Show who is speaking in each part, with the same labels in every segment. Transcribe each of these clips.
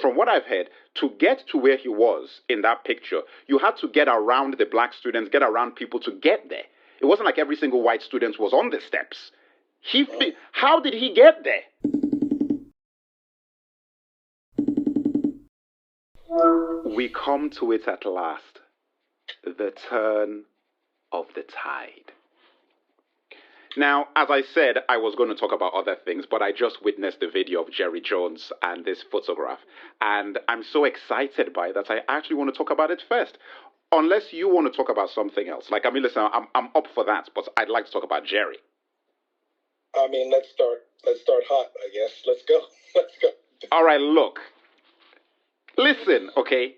Speaker 1: from what I've heard, to get to where he was in that picture, you had to get around the black students, get around people to get there. It wasn't like every single white student was on the steps. How did he get there? We come to it at last. The turn of the tide. Now, as I said, I was going to talk about other things, but I just witnessed the video of Jerry Jones and this photograph, and I'm so excited by that I actually want to talk about it first. Unless you want to talk about something else. Like, I mean, listen, I'm up for that, but I'd like to talk about Jerry.
Speaker 2: I mean, let's start hot, I guess. Let's go. Let's go.
Speaker 1: All right, look. Listen, okay?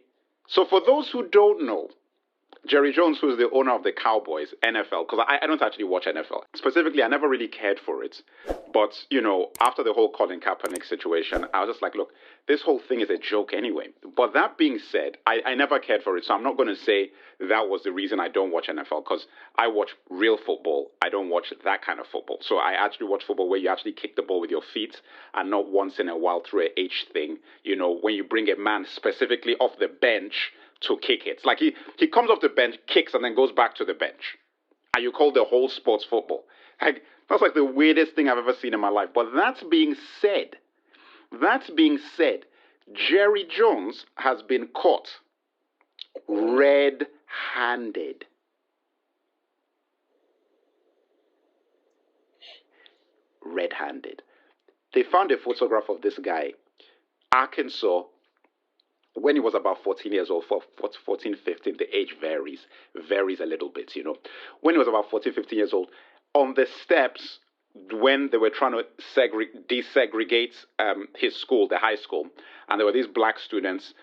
Speaker 1: So for those who don't know, Jerry Jones, who is the owner of the Cowboys, NFL, because I don't actually watch NFL. Specifically, I never really cared for it. But, you know, after the whole Colin Kaepernick situation, I was just like, look, this whole thing is a joke anyway. But that being said, I never cared for it. So I'm not going to say that was the reason I don't watch NFL, because I watch real football. I don't watch that kind of football. So I actually watch football where you actually kick the ball with your feet and not once in a while through a H thing. You know, when you bring a man specifically off the bench to kick it. It's like he comes off the bench, kicks, and then goes back to the bench. And you call the whole sports football. Like, that's like the weirdest thing I've ever seen in my life. But that being said, Jerry Jones has been caught red-handed. Red-handed. They found a photograph of this guy, Arkansas, when he was about 14 years old, 14, 15, the age varies a little bit, you know. When he was about 14, 15 years old, on the steps, when they were trying to desegregate his school, the high school, and there were these black students,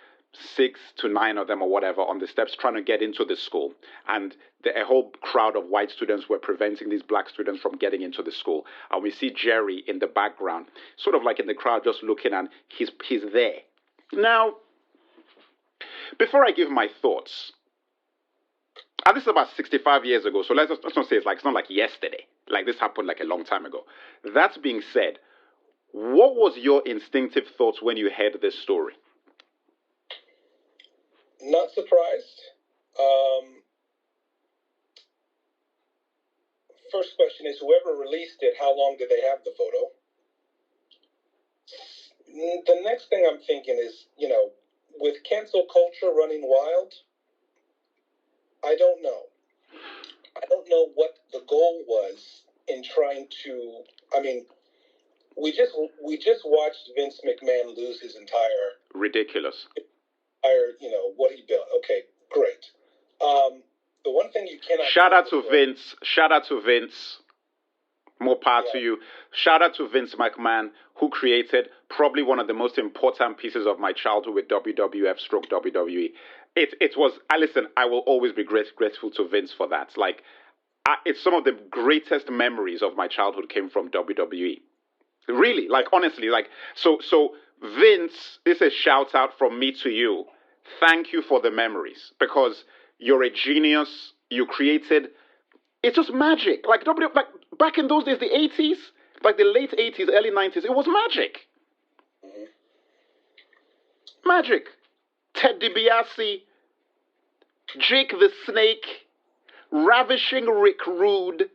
Speaker 1: 6 to 9 of them or whatever, on the steps trying to get into the school. And a whole crowd of white students were preventing these black students from getting into the school. And we see Jerry in the background, sort of like in the crowd, just looking, and he's there. Now, before I give my thoughts, and this is about 65 years ago, so let's not say it's not like yesterday. Like, this happened like a long time ago. That being said, what was your instinctive thoughts when you heard this story?
Speaker 2: Not surprised. First question is, whoever released it, how long did they have the photo? The next thing I'm thinking is, you know, with cancel culture running wild, I don't know. I don't know what the goal was in trying to. I mean, we just watched Vince McMahon lose his entire you know, what he built. Okay, great. The one thing you cannot.
Speaker 1: Shout out to Vince. More power to you. Shout out to Vince McMahon, who created probably one of the most important pieces of my childhood with WWF / WWE. It was, I will always be grateful to Vince for that. Like, it's some of the greatest memories of my childhood came from WWE. Really, like, honestly, like, so Vince, this is a shout out from me to you. Thank you for the memories, because you're a genius. You created, it's just magic. Like back in those days, the 80s, like the late 80s, early 90s, it was magic.
Speaker 2: Mm-hmm.
Speaker 1: Magic. Ted DiBiase, Jake the Snake, Ravishing Rick Rude,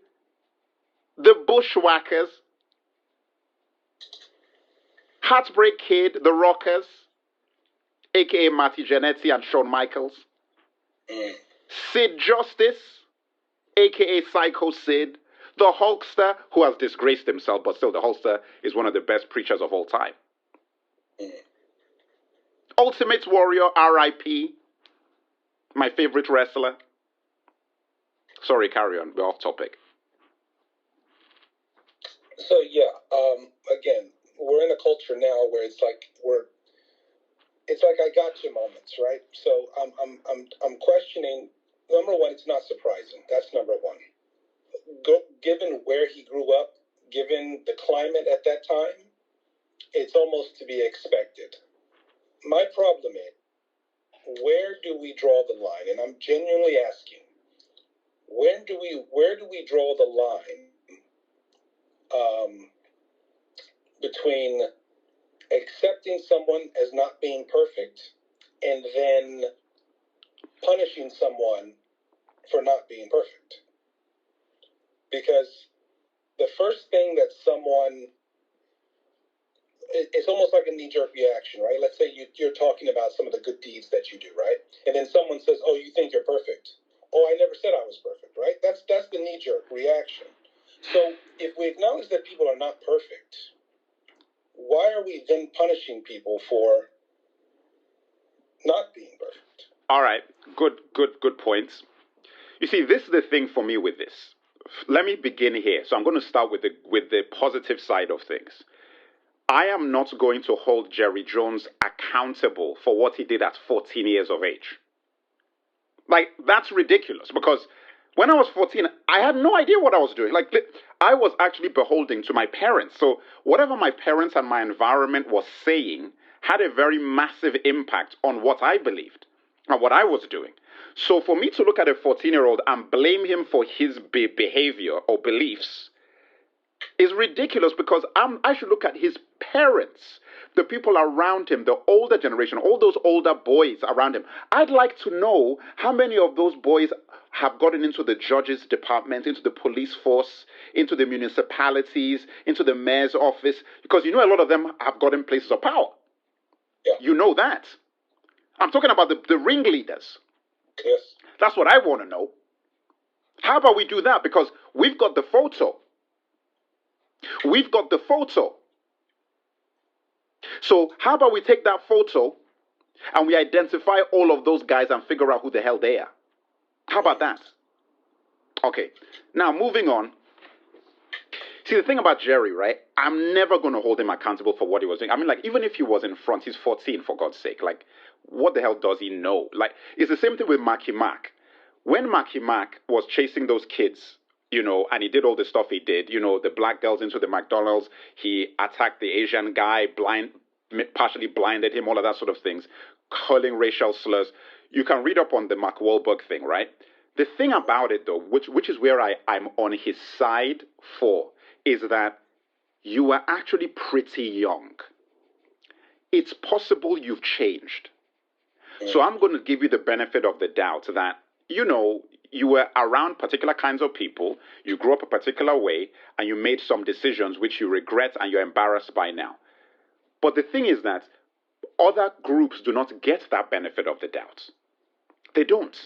Speaker 1: the Bushwhackers, Heartbreak Kid, the Rockers, a.k.a. Matty Jannetty and Shawn Michaels, Sid Justice, a.k.a. Psycho Sid, the Hulkster, who has disgraced himself, but still the Hulkster is one of the best preachers of all time. Ultimate Warrior, R.I.P., my favorite wrestler. Sorry, carry on, we're off topic.
Speaker 2: So again, we're in a culture now where it's like I got you moments, right? So I'm questioning. Number one, it's not surprising. That's number one. Given where he grew up, given the climate at that time, it's almost to be expected. My problem is, where do we draw the line? And I'm genuinely asking, where do we draw the line between accepting someone as not being perfect and then punishing someone for not being perfect. Because the first thing that someone, it's almost like a knee-jerk reaction, right? Let's say you're talking about some of the good deeds that you do, right? And then someone says, oh, you think you're perfect. Oh, I never said I was perfect, right? That's the knee-jerk reaction. So if we acknowledge that people are not perfect, why are we then punishing people for not being perfect?
Speaker 1: All right, good points. You see, this is the thing for me with this. Let me begin here. So I'm going to start with the positive side of things. I am not going to hold Jerry Jones accountable for what he did at 14 years of age. Like, that's ridiculous, because when I was 14, I had no idea what I was doing. Like, I was actually beholden to my parents. So whatever my parents and my environment was saying had a very massive impact on what I believed and what I was doing. So for me to look at a 14-year-old and blame him for his behavior or beliefs is ridiculous, because I should look at his parents, the people around him, the older generation, all those older boys around him. I'd like to know how many of those boys have gotten into the judge's department, into the police force, into the municipalities, into the mayor's office, because you know a lot of them have gotten places of power.
Speaker 2: Yeah.
Speaker 1: You know that. I'm talking about the ringleaders.
Speaker 2: Yes.
Speaker 1: That's what I want to know. How about we do that? Because we've got the photo. We've got the photo. So how about we take that photo and we identify all of those guys and figure out who the hell they are? How about that? Okay. Now, moving on. See, the thing about Jerry, right? I'm never going to hold him accountable for what he was doing. I mean, like, even if he was in front, he's 14, for God's sake. Like, what the hell does he know? Like, it's the same thing with Marky Mark. When Marky Mark was chasing those kids, you know, and he did all the stuff he did, you know, the black girls into the McDonald's, he attacked the Asian guy, partially blinded him, all of that sort of things, calling racial slurs. You can read up on the Mark Wahlberg thing, right? The thing about it, though, which is where I'm on his side for, is that you were actually pretty young. It's possible you've changed. So I'm going to give you the benefit of the doubt that, you know, you were around particular kinds of people, you grew up a particular way, and you made some decisions which you regret and you're embarrassed by now. But the thing is that other groups do not get that benefit of the doubt. They don't.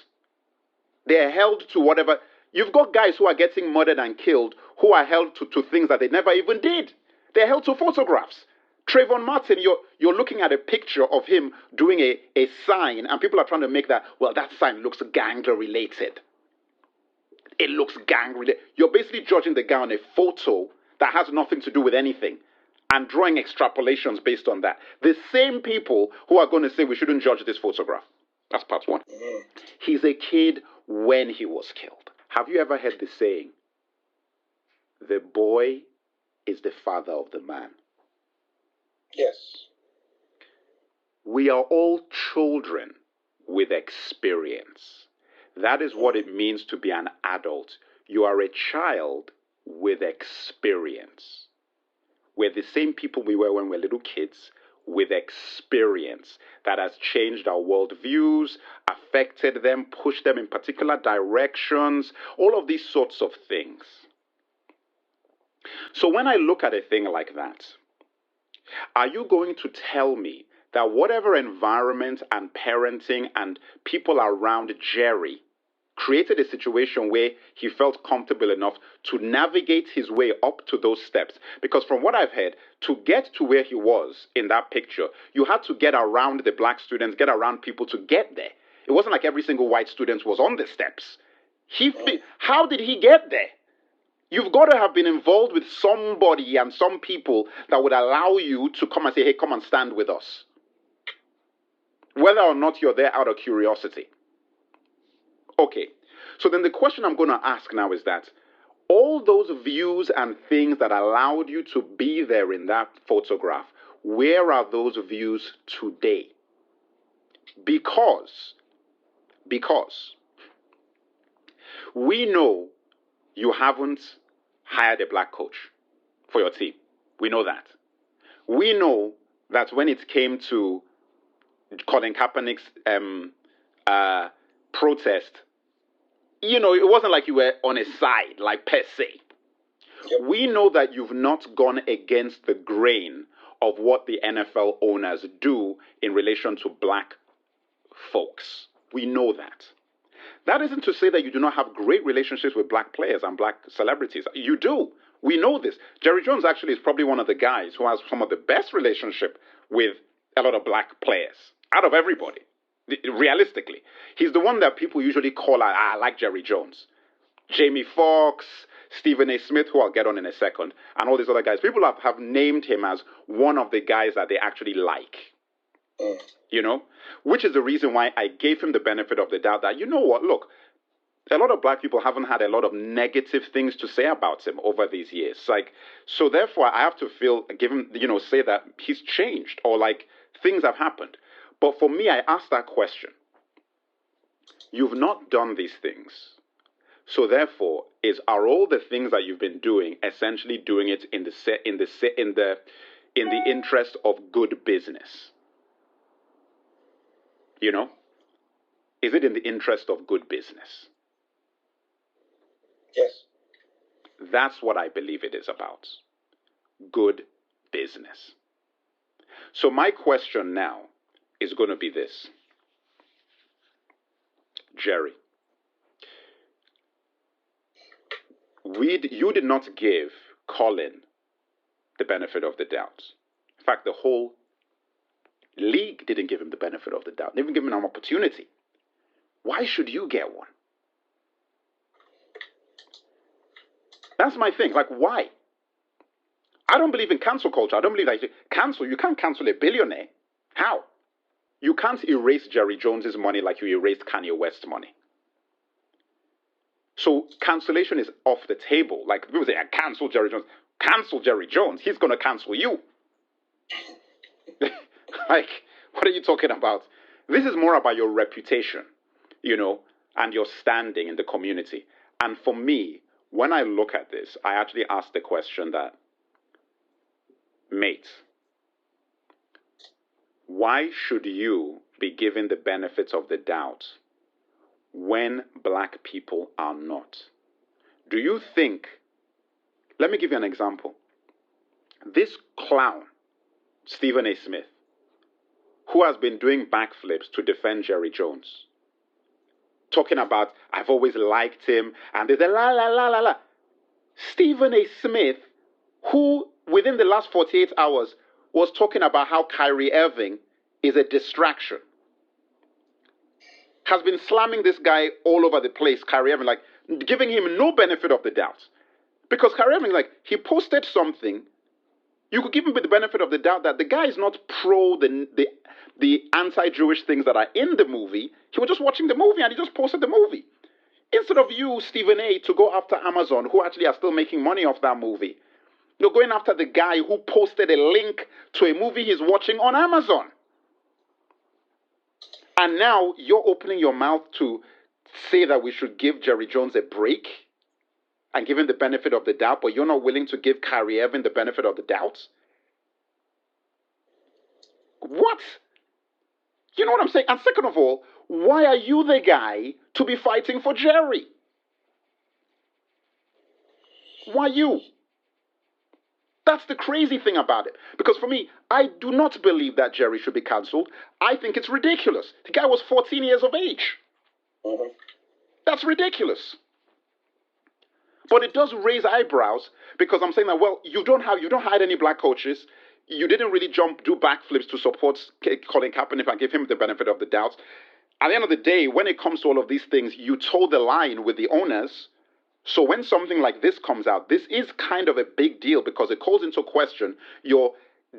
Speaker 1: They're held to whatever. You've got guys who are getting murdered and killed who are held to things that they never even did. They're held to photographs. Trayvon Martin, you're looking at a picture of him doing a sign, and people are trying to make that, well, that sign looks gang-related. It looks gang-related. You're basically judging the guy on a photo that has nothing to do with anything and drawing extrapolations based on that. The same people who are going to say we shouldn't judge this photograph. That's part one. He's a kid when he was killed. Have you ever heard the saying, the boy is the father of the man?
Speaker 2: Yes.
Speaker 1: We are all children with experience. That is what it means to be an adult. You are a child with experience. We're the same people we were when we were little kids, with experience that has changed our worldviews, affected them, pushed them in particular directions, all of these sorts of things. So when I look at a thing like that, are you going to tell me that whatever environment and parenting and people around Jerry created a situation where he felt comfortable enough to navigate his way up to those steps? Because from what I've heard, to get to where he was in that picture, you had to get around the black students, get around people to get there. It wasn't like every single white student was on the steps. How did he get there? You've got to have been involved with somebody and some people that would allow you to come and say, hey, come and stand with us. Whether or not you're there out of curiosity. Okay, so then the question I'm going to ask now is that all those views and things that allowed you to be there in that photograph, where are those views today? Because we know you haven't hired a black coach for your team. We know that. We know that when it came to Colin Kaepernick's protest, it wasn't like you were on his side, like per se.
Speaker 2: Yep.
Speaker 1: We know that you've not gone against the grain of what the NFL owners do in relation to black folks. We know that. That isn't to say that you do not have great relationships with black players and black celebrities. You do. We know this. Jerry Jones actually is probably one of the guys who has some of the best relationship with a lot of black players out of everybody. Realistically, he's the one that people usually call out, I like Jerry Jones. Jamie Foxx, Stephen A. Smith, who I'll get on in a second, and all these other guys. People have named him as one of the guys that they actually like. Which is the reason why I gave him the benefit of the doubt that, look, a lot of black people haven't had a lot of negative things to say about him over these years. So therefore I have to say that he's changed or things have happened. But for me, I asked that question. You've not done these things. So therefore, are all the things that you've been doing essentially doing it in the interest of good business? Is it in the interest of good business?
Speaker 2: Yes.
Speaker 1: That's what I believe it is about. Good business. So my question now is going to be this. Jerry, you did not give Colin the benefit of the doubt. In fact, the whole league didn't give him the benefit of the doubt. They didn't give him an opportunity. Why should you get one? That's my thing. Why? I don't believe in cancel culture. I don't believe that you can't cancel a billionaire. How? You can't erase Jerry Jones's money like you erased Kanye West's money. So cancellation is off the table. People say, cancel Jerry Jones. Cancel Jerry Jones. He's going to cancel you. What are you talking about? This is more about your reputation, and your standing in the community. And for me, when I look at this, I actually ask the question that, mate, why should you be given the benefits of the doubt when black people are not? Do you think, let me give you an example. This clown, Stephen A. Smith, who has been doing backflips to defend Jerry Jones, talking about, I've always liked him, and there's a la la la la la. Stephen A. Smith, who within the last 48 hours was talking about how Kyrie Irving is a distraction, has been slamming this guy all over the place, Kyrie Irving, giving him no benefit of the doubt. Because Kyrie Irving, he posted something, you could give him the benefit of the doubt that the guy is not pro the anti-Jewish things that are in the movie. He was just watching the movie and he just posted the movie. Instead of you, Stephen A., to go after Amazon, who actually are still making money off that movie, you're going after the guy who posted a link to a movie he's watching on Amazon. And now you're opening your mouth to say that we should give Jerry Jones a break and give him the benefit of the doubt, but you're not willing to give Kyrie Irving the benefit of the doubt? What? You know what I'm saying? And second of all, why are you the guy to be fighting for Jerry? Why you? That's the crazy thing about it. Because for me, I do not believe that Jerry should be cancelled. I think it's ridiculous. The guy was 14 years of age.
Speaker 2: Mm-hmm.
Speaker 1: That's ridiculous. But it does raise eyebrows because I'm saying that, well, you don't hire any black coaches. You didn't really do backflips to support Colin Kaepernick and give him the benefit of the doubt. At the end of the day, when it comes to all of these things, you toe the line with the owners. So when something like this comes out, this is kind of a big deal because it calls into question your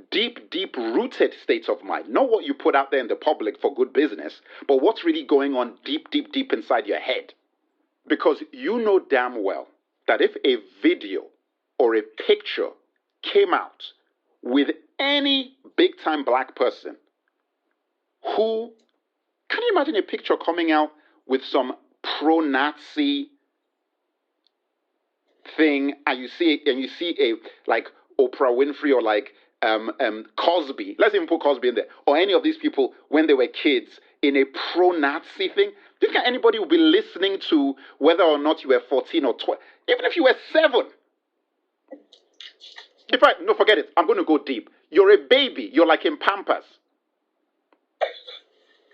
Speaker 1: deep-rooted state of mind. Not what you put out there in the public for good business, but what's really going on deep inside your head. Because you know damn well that if a video or a picture came out with any big-time black person who, can you imagine a picture coming out with some pro-Nazi thing, and you see a like Oprah Winfrey or like Cosby, let's even put Cosby in there, or any of these people when they were kids in a pro-Nazi thing, do you think anybody will be listening to whether or not you were 14 or 12, even if you were 7? In fact, no, forget it. I'm going to go deep. You're a baby. You're like in Pampers.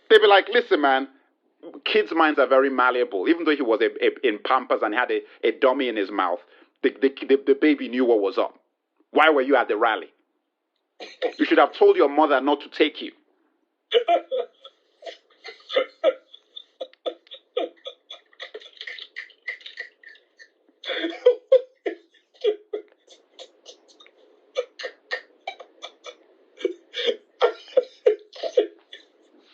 Speaker 1: They'd be like, listen, man, kids' minds are very malleable. Even though he was in Pampers and had a dummy in his mouth, the baby knew what was up. Why were you at the rally? You should have told your mother not to take you.